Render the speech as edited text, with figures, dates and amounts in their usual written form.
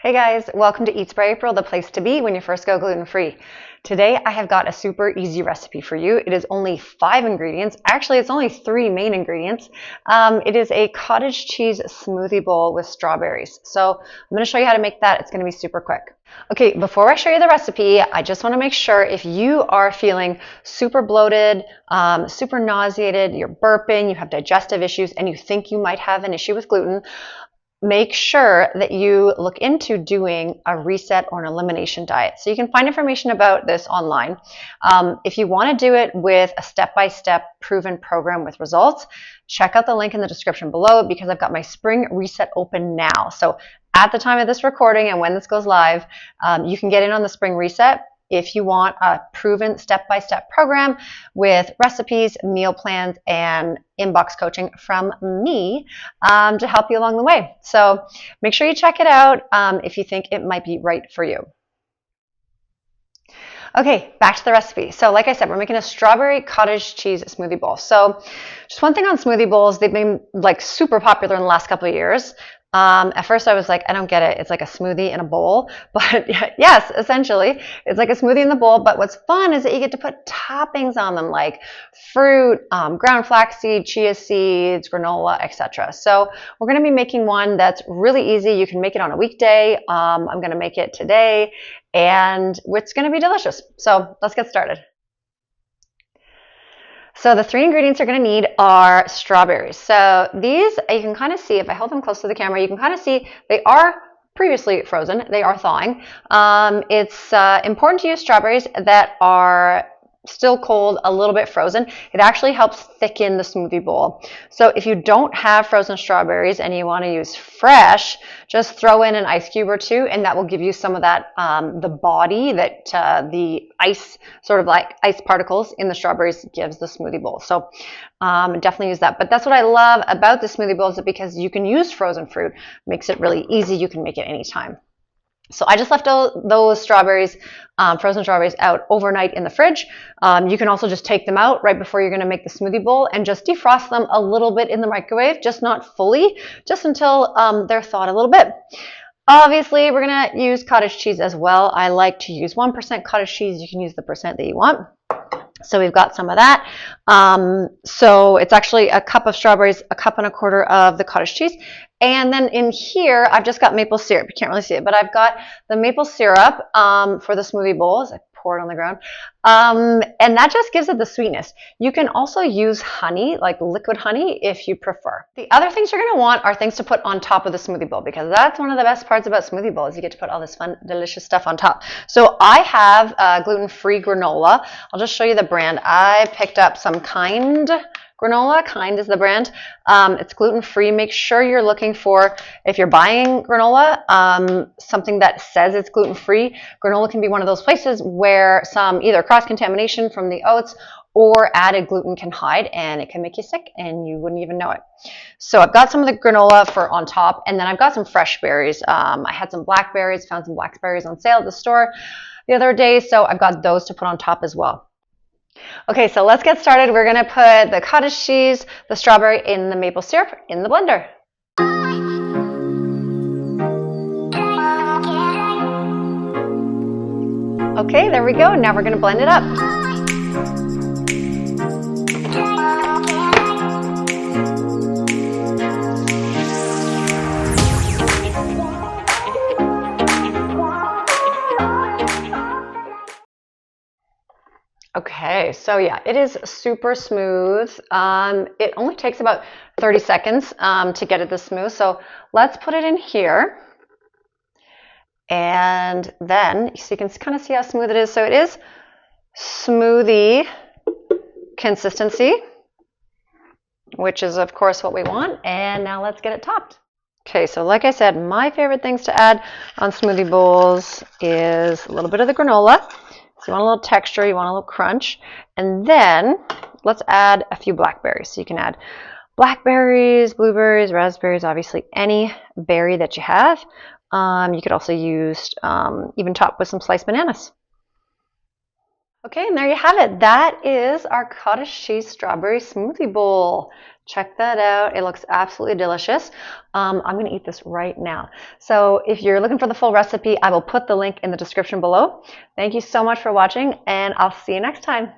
Hey guys, welcome to Eats by April, the place to be when you first go gluten-free. Today I have got a super easy recipe for you. It is only 5 ingredients. Actually, it's only 3 main ingredients. It is a cottage cheese smoothie bowl with strawberries. So I'm going to show you how to make that. It's going to be super quick. Okay, before I show you the recipe, I just want to make sure if you are feeling super bloated, super nauseated, you're burping, you have digestive issues, and you think you might have an issue with gluten, make sure that you look into doing a reset or an elimination diet. So you can find information about this online. If you want to do it with a step-by-step proven program with results, check out the link in the description below because I've got my spring reset open now. So at the time of this recording and when this goes live, you can get in on the spring reset if you want a proven step-by-step program with recipes, meal plans, and inbox coaching from me to help you along the way. So make sure you check it out if you think it might be right for you. Okay, back to the recipe. So like I said, we're making a strawberry cottage cheese smoothie bowl. So just one thing on smoothie bowls, they've been like super popular in the last couple of years. At first I was like, I don't get it. It's like a smoothie in a bowl. But yes, essentially, it's like a smoothie in the bowl. But what's fun is that you get to put toppings on them like fruit, ground flaxseed, chia seeds, granola, etc. So we're going to be making one that's really easy. You can make it on a weekday. I'm going to make it today, and it's going to be delicious. So let's get started. So the 3 ingredients you're going to need are strawberries. So these, you can kind of see, if I hold them close to the camera, you can kind of see they are previously frozen. They are thawing. It's important to use strawberries that are still cold, a little bit frozen. It actually helps thicken the smoothie bowl. So if you don't have frozen strawberries and you want to use fresh, just throw in an ice cube or 2, and that will give you some of that, the body that the ice, sort of like ice particles in the strawberries gives the smoothie bowl. So definitely use that. But that's what I love about the smoothie bowl, is that because you can use frozen fruit, makes it really easy. You can make it anytime. So I just left those strawberries, frozen strawberries, out overnight in the fridge. You can also just take them out right before you're going to make the smoothie bowl and just defrost them a little bit in the microwave, just not fully, just until they're thawed a little bit. Obviously, we're going to use cottage cheese as well. I like to use 1% cottage cheese. You can use the percent that you want. So we've got some of that. So it's actually a cup of strawberries, a cup and a quarter of the cottage cheese. And then in here, I've just got maple syrup. You can't really see it, but I've got the maple syrup for the smoothie bowls. I pour it on the ground. And that just gives it the sweetness. You can also use honey, like liquid honey, if you prefer. The other things you're going to want are things to put on top of the smoothie bowl, because that's one of the best parts about smoothie bowls. You get to put all this fun, delicious stuff on top. So I have gluten-free granola. I'll just show you the brand. I picked up some Kind granola. Kind is the brand. It's gluten-free. Make sure you're looking for, if you're buying granola, something that says it's gluten-free. Granola can be one of those places where some either cross-contamination from the oats or added gluten can hide, and it can make you sick and you wouldn't even know it. So I've got some of the granola for on top, and then I've got some fresh berries. I had some blackberries, found some blackberries on sale at the store the other day, so I've got those to put on top as well. Okay, so let's get started. We're going to put the cottage cheese, the strawberry, in the maple syrup in the blender. Okay, there we go. Now we're going to blend it up. Okay, so yeah, it is super smooth. It only takes about 30 seconds to get it this smooth. So let's put it in here. And then, so you can kind of see how smooth it is. So it is smoothie consistency, which is of course what we want. And now let's get it topped. Okay, so like I said, my favorite things to add on smoothie bowls is a little bit of the granola. So you want a little texture, you want a little crunch. And then let's add a few blackberries. So you can add blackberries, blueberries, raspberries, obviously any berry that you have. You could also use, even top with some sliced bananas. Okay, and there you have it. That is our cottage cheese strawberry smoothie bowl. Check that out. It looks absolutely delicious. I'm going to eat this right now. So if you're looking for the full recipe, I will put the link in the description below. Thank you so much for watching, and I'll see you next time.